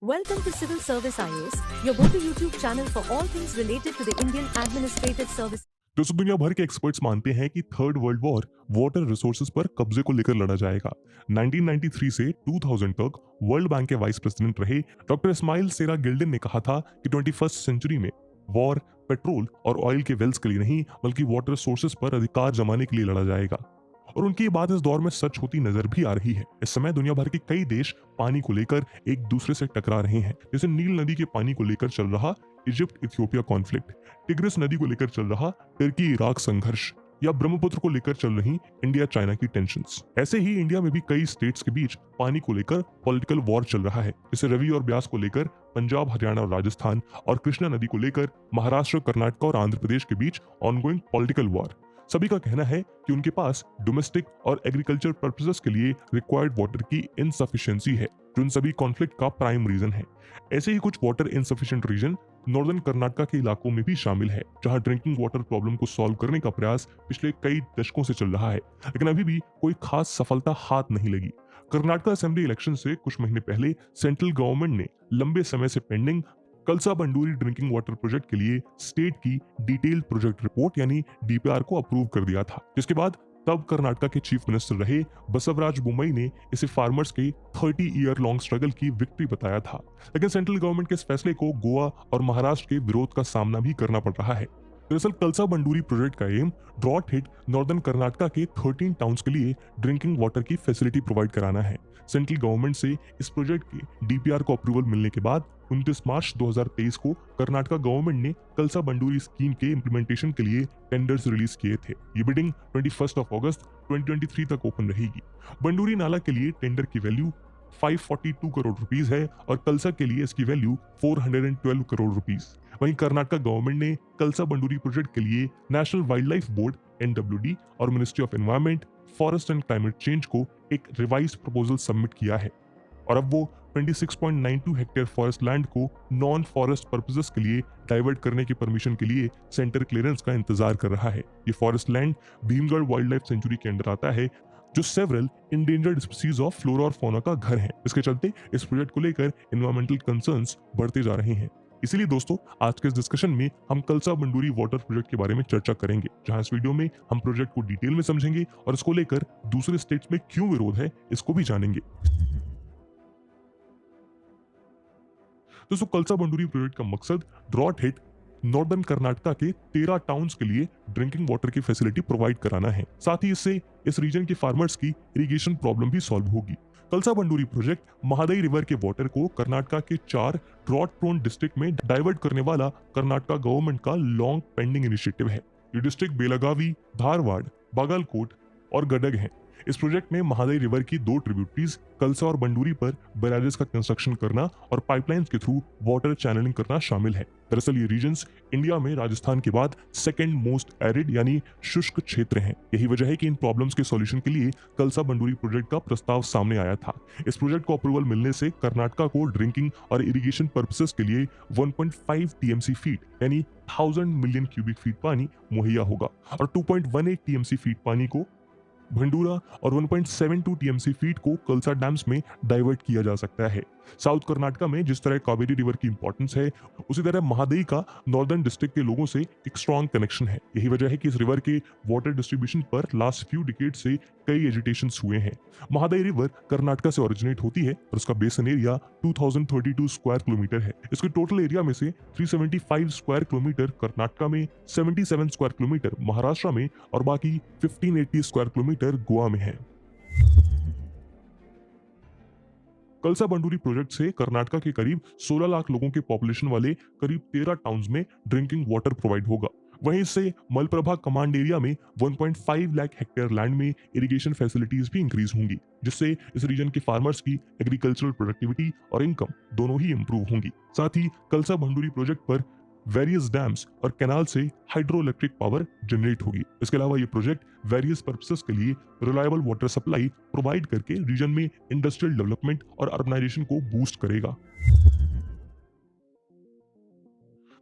Welcome to Civil Service IAS, your go-to YouTube channel for all things related to the Indian Administrative Service. दोस्तों दुनिया भर के experts मानते हैं कि third world war water resources पर कब्जे को लेकर लड़ा जाएगा। 1993 से 2000 तक वर्ल्ड बैंक के वाइस प्रेसिडेंट रहे डॉक्टर इस्माइल सेरा गिल्डन ने कहा था कि 21st सेंचुरी में वॉर पेट्रोल और ऑयल के वेल्स के लिए नहीं बल्कि वाटर सोर्सेज पर अधिकार जमाने के लिए लड़ा जाएगा। और उनकी ये बात इस दौर में सच होती नजर भी आ रही है। इस समय दुनिया भर के कई देश पानी को लेकर एक दूसरे से टकरा रहे हैं, जैसे नील नदी के पानी को लेकर चल रहा इजिप्ट इथियोपिया कॉन्फ्लिक्ट, टिग्रिस नदी को लेकर चल रहा टर्की इराक संघर्ष, या ब्रह्मपुत्र को लेकर चल रही इंडिया चाइना की टेंशंस। ऐसे ही इंडिया में भी कई स्टेट्स के बीच पानी को लेकर पॉलिटिकल वॉर चल रहा है, जैसे रवि और ब्यास को लेकर पंजाब हरियाणा और राजस्थान, और कृष्णा नदी को लेकर महाराष्ट्र कर्नाटक और आंध्र प्रदेश के बीच ऑनगोइंग पॉलिटिकल वॉर। सभी का कहना है कि उनके पास डोमेस्टिक और एग्रीकल्चर पर्पसेस के लिए रिक्वायर्ड वाटर की इनसफिशिएंसी है, जो इन सभी कॉन्फ्लिक्ट का प्राइम रीजन है। ऐसे ही कुछ water insufficient region northern Karnataka के इलाकों में भी शामिल है, जहां ड्रिंकिंग वाटर प्रॉब्लम को सॉल्व करने का प्रयास पिछले कई दशकों से चल रहा है, लेकिन अभी भी कोई खास सफलता हाथ नहीं लगी। कर्नाटका असेंबली इलेक्शन से कुछ महीने पहले सेंट्रल गवर्नमेंट ने लंबे समय से पेंडिंग कलसा बंडूरी ड्रिंकिंग वाटर प्रोजेक्ट के लिए स्टेट की डिटेल्ड प्रोजेक्ट रिपोर्ट यानी डीपीआर को अप्रूव कर दिया था, जिसके बाद तब कर्नाटका के चीफ मिनिस्टर रहे बसवराज बोम्मई ने इसे फार्मर्स के 30 ईयर लॉन्ग स्ट्रगल की विक्ट्री बताया था। लेकिन सेंट्रल गवर्नमेंट के इस फैसले को गोवा और महाराष्ट्र के विरोध का सामना भी करना पड़ रहा है। दरअसल कलसा बंडूरी प्रोजेक्ट का aim drought hit northern Karnataka के 13 टाउन्स के लिए ड्रिंकिंग वाटर की फैसिलिटी प्रोवाइड कराना है। सेंट्रल गवर्नमेंट से इस प्रोजेक्ट के डीपीआर को अप्रूवल मिलने के बाद 29 मार्च 2023 को कर्नाटका गवर्नमेंट ने कलसा बंडूरी स्कीम के इम्प्लीमेंटेशन के लिए टेंडर्स रिलीज किए थे। ये बिडिंग 21 अगस्त 2023 तक ओपन रहेगी। बंडूरी नाला के लिए टेंडर की वैल्यू 542 करोड़ रुपीस है और कलसा के लिए इसकी वैल्यू 412 करोड़ रुपीस। वहीं कर्नाटका गवर्नमेंट ने कलसा बंडूरी प्रोजेक्ट के लिए national wild life board (NWD) और ministry of environment, forest and climate change को एक रिवाइज प्रपोजल सबमिट किया है। और अब वो 26.92 हेक्टेयर फॉरेस्ट लैंड को नॉन फॉरेस्ट पर्पसेस के लिए डाइवर्ट करने की परमिशन के लिए सेंटर क्लियरेंस का इंतजार कर रहा है। ये forest land Bhimgarh wild life sanctuary के अंडर आता है, जो several endangered species of flora और फौना का घर है। इसके चलते इस प्रोजेक्ट को लेकर एनवायरमेंटल कंसर्न्स बढ़ते जा रहे हैं। इसीलिए दोस्तों आज के इस डिस्कशन में हम कलसा बंडूरी वाटर प्रोजेक्ट के बारे में चर्चा करेंगे, जहां इस वीडियो में हम प्रोजेक्ट को डिटेल में समझेंगे और इसको लेकर दूसरे स्टेट्स में क्यों विरोध है इसको भी जानेंगे। दोस्तों कलसा बंडूरी प्रोजेक्ट का मकसद ड्रॉट हिट नॉर्दर्न कर्नाटका के 13 टाउन्स के लिए ड्रिंकिंग वाटर की फैसिलिटी प्रोवाइड कराना है। साथ ही इससे इस रीजन के फार्मर्स की इरिगेशन प्रॉब्लम भी सॉल्व होगी। कलसा बंडूरी प्रोजेक्ट महादाई रिवर के वाटर को कर्नाटका के 4 ड्रॉट प्रोन डिस्ट्रिक्ट में डाइवर्ट करने वाला कर्नाटका गवर्नमेंट का लॉन्ग पेंडिंग इनिशिएटिव है। ये डिस्ट्रिक्ट बेलागावी, धारवाड़, बागलकोट और गदग है। इस प्रोजेक्ट में महादाई रिवर की 2 ट्रिब्यूटरीज कलसा और बंडूरी पर बैराजेस का कंस्ट्रक्शन करना और पाइपलाइंस के थ्रू वाटर चैनलिंग करना शामिल है। दरअसल ये रीजन्स इंडिया में राजस्थान के बाद सेकंड मोस्ट एरिड यानी शुष्क क्षेत्र हैं। यही वजह है कि इन प्रॉब्लम्स के सॉल्यूशन के लिए कलसा बंडूरी प्रोजेक्ट का प्रस्ताव सामने आया था। इस प्रोजेक्ट को अप्रूवल मिलने से कर्नाटका को ड्रिंकिंग और इरिगेशन पर्पसेस के लिए 1.5 टीएमसी फीट यानी 1000 मिलियन क्यूबिक फीट पानी मुहैया होगा और 2.18 टीएमसी फीट पानी को भंडूरा और 1.72 टीएमसी फीट को कलसा डैम्स में डाइवर्ट किया जा सकता है। साउथ कर्नाटका में जिस तरह कावेरी रिवर की इंपॉर्टेंस है, उसी तरह महादई का नॉर्दर्न डिस्ट्रिक्ट के लोगों से एक स्ट्रॉन्ग कनेक्शन है। यही वजह है कि इस रिवर के वाटर डिस्ट्रीब्यूशन पर लास्ट फ्यू डिकेड से कई एजिटेशंस हुए हैं। महादई रिवर कर्नाटका से ओरिजिनेट होती है और उसका बेसन एरिया 2032 स्क्वायर किलोमीटर है। इसके टोटल एरिया में से 375 स्क्वायर किलोमीटर कर्नाटका में, 77 स्क्वायर किलोमीटर महाराष्ट्र में और बाकी 1580 स्क्वायर किलोमीटर गोवा में है। कलसा बंडूरी प्रोजेक्ट से कर्नाटका के करीब 16 लाख लोगों के पॉपुलेशन वाले करीब 13 टाउन्स में ड्रिंकिंग वाटर प्रोवाइड होगा। वहीं इससे मलप्रभा कमांड एरिया में 1.5 लाख हेक्टेयर लैंड में इरिगेशन फैसिलिटीज भी इंक्रीज होंगी, जिससे इस रीजन के फार्मर्स की एग्रीकल्चरल प्रोडक्टिविटी और इनकम दोनों ही इंप्रूव होंगी। साथ ही कलसा बंडूरी प्रोजेक्ट पर वेरियस डैम्स और कैनाल से हाइड्रो इलेक्ट्रिक पावर जनरेट होगी। इसके अलावा ये प्रोजेक्ट वेरियस पर्पसेस के लिए रिलायबल वाटर सप्लाई प्रोवाइड करके रीजन में इंडस्ट्रियल डेवलपमेंट और अर्बनाइजेशन को बूस्ट करेगा।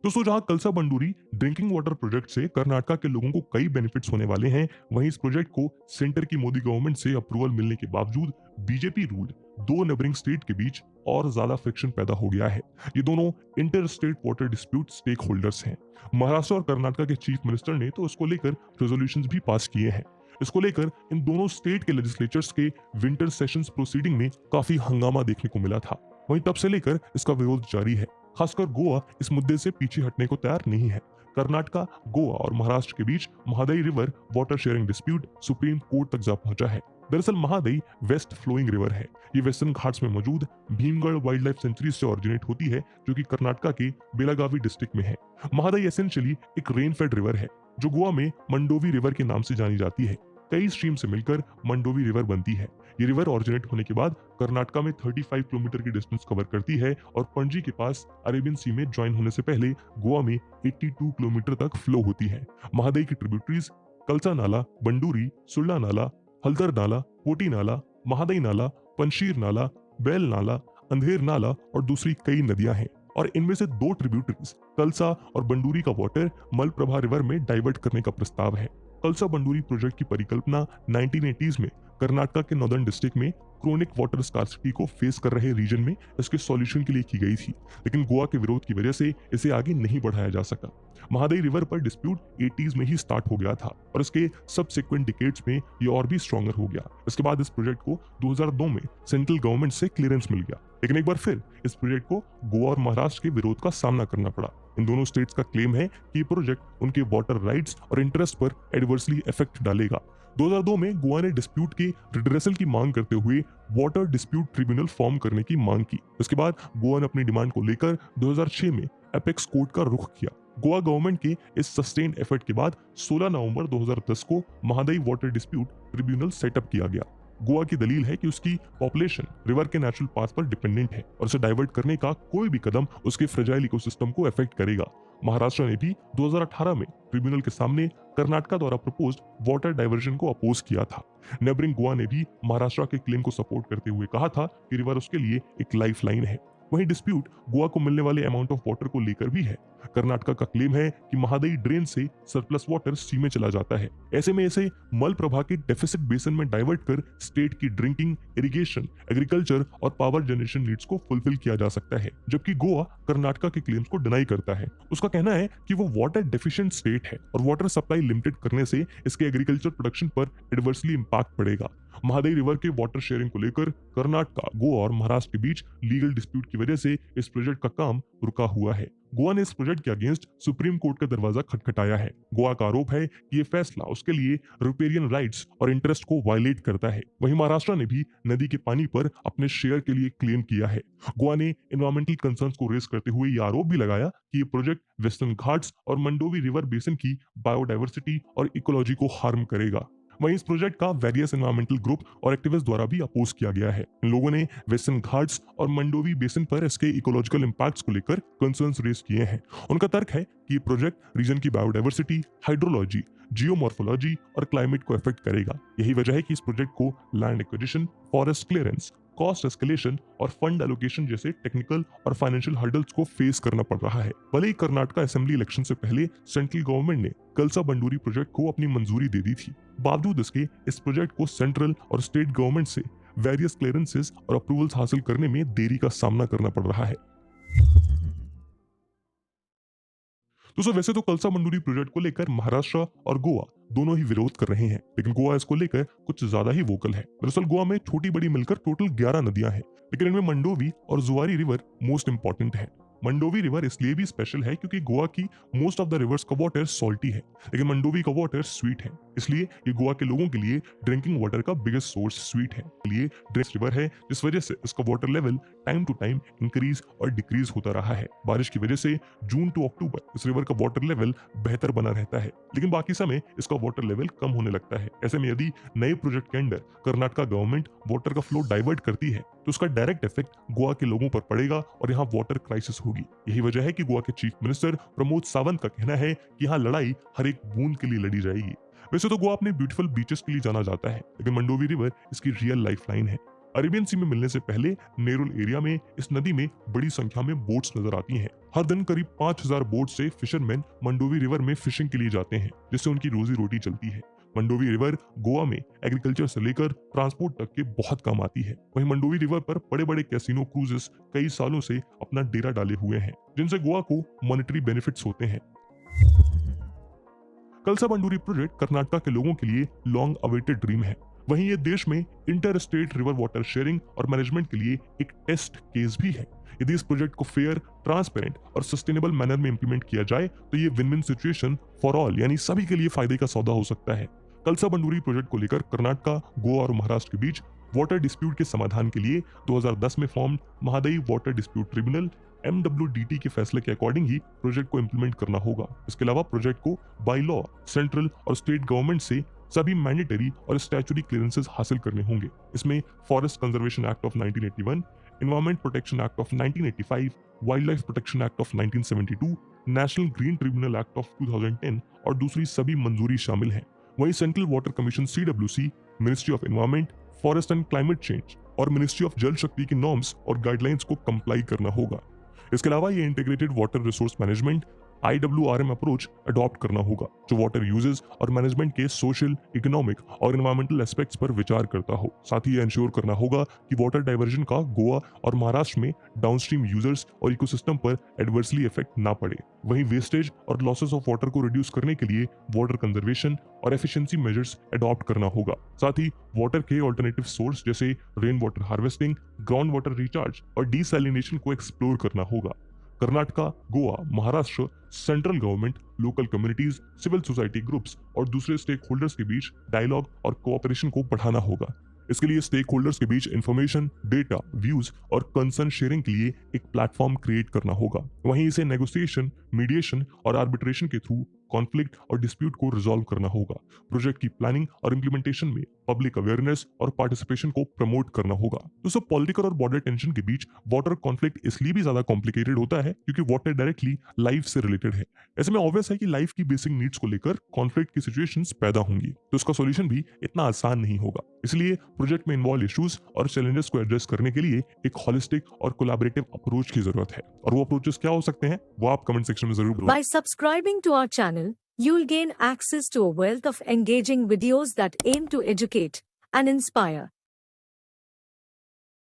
दोस्तों जहां कलसा बंडूरी ड्रिंकिंग वाटर प्रोजेक्ट से कर्नाटका के लोगों को कई बेनिफिट्स होने वाले हैं, वहीं इस प्रोजेक्ट को सेंटर की मोदी गवर्नमेंट से अप्रूवल मिलने के बावजूद बीजेपी रूल्ड दो नेबरिंग स्टेट के बीच और ज्यादा फ्रिक्शन पैदा हो गया है। ये दोनों inter state water dispute stake holders हैं। महाराष्ट्र और कर्नाटक के चीफ मिनिस्टर ने तो इसको लेकर रेजोल्यूशंस भी पास किए हैं। इसको लेकर इन दोनों स्टेट के लेजिस्लेचर्स के विंटर सेशंस प्रोसीडिंग में काफी हंगामा देखने को मिला था। वहीं तब से लेकर इसका विरोध जारी है। खासकर गोवा इस मुद्दे से पीछे हटने को तैयार नहीं है। कर्नाटका, गोवा और महाराष्ट्र के बीच Mahadayi river water sharing dispute supreme court तक जा पहुंचा है। दरअसल महादई वेस्ट फ्लोइंग रिवर है। ये वेस्टर्न घाट्स में मौजूद भीमगढ़ वाइल्ड लाइफ सेंचुरी से ओरिजिनेट होती है, जो कि कर्नाटका के बेलागावी डिस्ट्रिक्ट में है। महादई एसेंशियली एक रेन फेड रिवर है जो गोवा में मंडोवी रिवर के नाम से जानी जाती है। कई स्ट्रीम से मिलकर मंडोवी रिवर बनती है। ये रिवर ओरिजिनेट होने के बाद कर्नाटका में 35 किलोमीटर की डिस्टेंस कवर करती है और पणजी के पास अरेबियन सी में ज्वाइन होने से पहले गोवा में 82 किलोमीटर तक फ्लो होती है। महादई की ट्रिब्यूटरीज कलसा नाला, बंडूरी, सुल्ला नाला, हल्दर नाला, कोटी नाला, महादई नाला, पंशीर नाला, बैल नाला, अंधेर नाला और दूसरी कई नदियां हैं। और इनमें से दो ट्रिब्यूटरीज कलसा और बंडूरी का वाटर मलप्रभा रिवर में डाइवर्ट करने का प्रस्ताव है। कलसा बंडूरी प्रोजेक्ट की परिकल्पना 1980s में कर्नाटका के नॉर्दर्न डिस्ट्रिक्ट में क्रोनिक वाटर स्कार्सिटी को फेस कर रहे रीजन में इसके सॉल्यूशन के लिए की गई थी, लेकिन गोवा के विरोध की वजह से इसे आगे नहीं बढ़ाया जा सका। महादई रिवर पर डिस्प्यूट 80s में ही स्टार्ट हो गया था और इसके सबसिक्वेंट डिकेड्स में ये और भी स्ट्रॉन्गर हो गया। इसके बाद इस प्रोजेक्ट को 2002 में सेंट्रल गवर्नमेंट से क्लियरेंस मिल गया, लेकिन एक बार फिर इस प्रोजेक्ट को गोवा और महाराष्ट्र के विरोध का सामना करना पड़ा। इन दोनों स्टेट्स का क्लेम है कि ये प्रोजेक्ट उनके वाटर राइट्स और इंटरेस्ट पर एडवर्सली इफेक्ट डालेगा। 2002 में गोवा ने डिस्प्यूट की रिड्रेसल की मांग करते हुए वाटर डिस्प्यूट ट्रिब्यूनल फॉर्म करने की मांग की। इसके बाद गोवा ने अपनी डिमांड को लेकर 2006 में एपेक्स कोर्ट का रुख किया। गोवा गवर्नमेंट के इस सस्टेन्ड एफर्ट के बाद 16 नवंबर 2010 को Mahadayi water dispute tribunal setup किया गया। गोवा की दलील है कि उसकी पॉपुलेशन रिवर के नेचुरल पाथ पर डिपेंडेंट है और उसे डाइवर्ट करने का कोई भी कदम उसके फ्रेजाइल इकोसिस्टम को अफेक्ट करेगा। महाराष्ट्र ने भी 2018 में ट्रिब्यूनल के सामने कर्नाटका द्वारा प्रपोज्ड वाटर डाइवर्जन को अपोज किया था। नेबरिंग गोवा ने भी महाराष्ट्र के क्लेम को सपोर्ट करते हुए कहा था कि रिवर उसके लिए एक लाइफलाइन है। वहीं डिस्प्यूट गोवा को मिलने वाले अमाउंट ऑफ वाटर को लेकर भी है। कर्नाटका का क्लेम है कि महादई ड्रेन से सरप्लस वाटर सी में चला जाता है। ऐसे में इसे मलप्रभा के डेफिसिट बेसन में डाइवर्ट कर स्टेट की ड्रिंकिंग, इरिगेशन, एग्रीकल्चर और पावर जनरेशन नीड्स को फुलफिल किया जा सकता है, जबकि गोवा कर्नाटका के क्लेम्स को डिनाई करता है। उसका कहना है कि वो वाटर डेफिशिएंट स्टेट है और वाटर सप्लाई लिमिटेड करने से इसके एग्रीकल्चर प्रोडक्शन पर एडवर्सली इंपैक्ट पड़ेगा। महादई रिवर के वाटर शेयरिंग को लेकर कर्नाटका, गोवा और महाराष्ट्र के बीच लीगल डिस्प्यूट की वजह से इस प्रोजेक्ट का काम रुका हुआ है। गोवा ने इस प्रोजेक्ट के अगेंस्ट सुप्रीम कोर्ट का दरवाजा खटखटाया है। गोवा का आरोप है कि ये फैसला उसके लिए रिपेरियन राइट्स और इंटरेस्ट को वायलेट करता है। वहीं महाराष्ट्र ने भी नदी के पानी पर अपने शेयर के लिए क्लेम किया है। गोवा ने एनवायरमेंटल कंसर्न्स को रेज करते हुए ये आरोप भी लगाया कि ये प्रोजेक्ट वेस्टर्न घाट्स और मंडोवी रिवर बेसिन की बायोडाइवर्सिटी और इकोलॉजी को हार्म करेगा। वहीं इस प्रोजेक्ट का वेरियस एनवायरमेंटल ग्रुप और एक्टिविस्ट द्वारा भी अपोज किया गया है। इन लोगों ने वेस्टर्न घाट्स और मंडोवी बेसिन पर इसके इकोलॉजिकल इंपैक्ट्स को लेकर कंसर्न्स रेज किए हैं। उनका तर्क है कि ये प्रोजेक्ट रीजन की बायोडाइवर्सिटी, हाइड्रोलॉजी, जियोमॉर्फोलॉजी और क्लाइमेट को अफेक्ट करेगा। यही वजह है कि इस प्रोजेक्ट को land acquisition, forest clearance, cost escalation और फंड एलोकेशन जैसे टेक्निकल और फाइनेंशियल हर्डल्स को फेस करना पड़ रहा है। भले ही कर्नाटका असेंबली इलेक्शन से पहले सेंट्रल गवर्नमेंट ने कलसा बंडूरी प्रोजेक्ट को अपनी मंजूरी दे दी थी, बावजूद इसके इस प्रोजेक्ट को सेंट्रल और स्टेट गवर्नमेंट से वेरियस क्लियरेंसेस और अप्रूवल्स हासिल करने में देरी का सामना करना पड़ रहा है। दोस्तों, वैसे तो कलसा मंडूरी प्रोजेक्ट को लेकर महाराष्ट्र और गोवा दोनों ही विरोध कर रहे हैं, लेकिन गोवा इसको लेकर कुछ ज्यादा ही वोकल है। दरअसल गोवा में छोटी बड़ी मिलकर टोटल 11 नदियां हैं, लेकिन इनमें मंडोवी और जुआरी रिवर मोस्ट इंपॉर्टेंट है। मंडोवी रिवर इसलिए भी स्पेशल है क्योंकि गोवा की मोस्ट ऑफ द रिवर्स का वाटर सॉल्टी है, लेकिन मंडोवी का वाटर स्वीट है। इसलिए ये गोवा के लोगों के लिए ड्रिंकिंग वाटर का बिगेस्ट सोर्स स्वीट है। लिए ड्रेस रिवर है, जिस वजह से इसका water level time to time increase और डिक्रीज होता रहा है। बारिश की वजह से जून टू अक्टूबर इस रिवर का वाटर लेवल बेहतर बना रहता है, लेकिन बाकी समय इसका वाटर लेवल कम होने लगता है। ऐसे में यदि नए प्रोजेक्ट के अंडर कर्नाटका गवर्नमेंट वाटर का फ्लो डाइवर्ट करती है तो उसका डायरेक्ट इफेक्ट गोवा के लोगों पर पड़ेगा और यहाँ वाटर क्राइसिस होगी। यही वजह है कि गोवा के चीफ मिनिस्टर प्रमोद सावंत का कहना है कि यहाँ लड़ाई हर एक बूंद के लिए लड़ी जाएगी। वैसे तो गोवा अपने ब्यूटीफुल बीचेस के लिए जाना जाता है, लेकिन मंडोवी रिवर इसकी रियल लाइफलाइन है। अरेबियन सी में मिलने से पहले नेरुल एरिया में इस नदी में बड़ी संख्या में बोट्स नजर आती हैं। हर दिन करीब 5000 बोट से फिशरमैन मंडोवी रिवर में फिशिंग के लिए जाते हैं, जिससे उनकी रोजी रोटी चलती है। मंडोवी रिवर गोवा में एग्रीकल्चर से लेकर ट्रांसपोर्ट तक के बहुत काम आती है। वहीं मंडोवी रिवर पर बड़े बड़े कैसीनो क्रूजेस कई सालों से अपना डेरा डाले हुए हैं, जिनसे गोवा को मॉनेटरी बेनिफिट्स होते हैं। कलसा बंडूरी प्रोजेक्ट कर्नाटक के लोगों के लिए लॉन्ग अवेटेड ड्रीम है। वहीं ये देश में inter state river water sharing और मैनेजमेंट के लिए एक टेस्ट केस भी है। यदि इस प्रोजेक्ट को फेयर, ट्रांसपेरेंट और सस्टेनेबल मैनर में इंप्लीमेंट किया जाए तो ये win win situation for all यानी सभी के लिए फायदे का सौदा हो सकता है। कलसा बंडूरी प्रोजेक्ट को लेकर कर्नाटक, गोवा और महाराष्ट्र के बीच वाटर डिस्प्यूट के समाधान के लिए 2010 में form Mahadayi water dispute tribunal MWDT के फैसले के अकॉर्डिंग ही प्रोजेक्ट को इंप्लीमेंट करना होगा। इसके अलावा प्रोजेक्ट को बाय लॉ सेंट्रल और स्टेट गवर्नमेंट से सभी मैंडेटरी और स्टैट्यूटरी क्लियरेंसेस हासिल करने होंगे। इसमें forest conservation act of 1981, environment protection act of 1985, wild life protection act of 1972, national green tribunal act of 2010 और दूसरी सभी मंजूरी शामिल हैं। वहीं central water commission CWC, ministry of environment, forest and climate change और मिनिस्ट्री ऑफ जल शक्ति की नॉर्म्स और गाइडलाइंस को कंप्लाई करना होगा। इसके अलावा ये integrated water resource management IWRM approach adopt करना होगा, जो वाटर यूजेस और मैनेजमेंट के सोशल, इकोनॉमिक और एनवायरमेंटल एस्पेक्ट्स पर विचार करता हो। साथ ही ये इंश्योर करना होगा कि वाटर डाइवर्जन का गोवा और महाराष्ट्र में डाउनस्ट्रीम यूजर्स और इकोसिस्टम पर एडवर्सली इफेक्ट ना पड़े। वहीं वेस्टेज और लॉसेस ऑफ वाटर को रिड्यूस करने के लिए वाटर कंजर्वेशन और एफिशिएंसी मेजर्स अडॉप्ट करना होगा। साथ ही वाटर के ऑल्टरनेटिव सोर्स जैसे rain water harvesting, ground water recharge और डीसैलिनेशन को एक्सप्लोर करना होगा। Karnataka, Goa, Maharashtra, central government, local communities, civil society groups और दूसरे स्टेक होल्डर्स के बीच डायलॉग और कोऑपरेशन को बढ़ाना होगा। इसके लिए स्टेक होल्डर्स के बीच इंफॉर्मेशन, डेटा, व्यूज और कंसर्न शेयरिंग के लिए एक प्लेटफॉर्म क्रिएट करना होगा। वहीं इसे नेगोशिएशन, मीडिएशन और आर्बिट्रेशन के थ्रू कॉन्फ्लिक्ट और डिस्प्यूट को रिजॉल्व करना होगा। प्रोजेक्ट की प्लानिंग और इम्प्लीमेंटेशन में पब्लिक अवेयरनेस और पार्टिसिपेशन को प्रमोट करना होगा। दोस्तों, पॉलिटिकल और बॉर्डर टेंशन के बीच वाटर कॉन्फ्लिक्ट इसलिए भी ज्यादा कॉम्प्लिकेटेड होता है क्योंकि वाटर डायरेक्टली लाइफ से रिलेटेड है। ऐसे में ऑब्वियस है कि लाइफ की बेसिक नीड्स को लेकर कॉन्फ्लिक्ट की सिचुएशंस पैदा होंगी, तो इसका सॉल्यूशन भी इतना आसान नहीं होगा। इसलिए प्रोजेक्ट में इन्वॉल्व इश्यूज और चैलेंजेस को एड्रेस करने के लिए एक होलिस्टिक और कोलैबोरेटिव अप्रोच की जरूरत है। और वो अप्रोचेस क्या हो सकते हैं वो आप कमेंट सेक्शन में जरूर बताइए। By subscribing to our channel, you'll gain access to a wealth of engaging videos that aim to educate and inspire.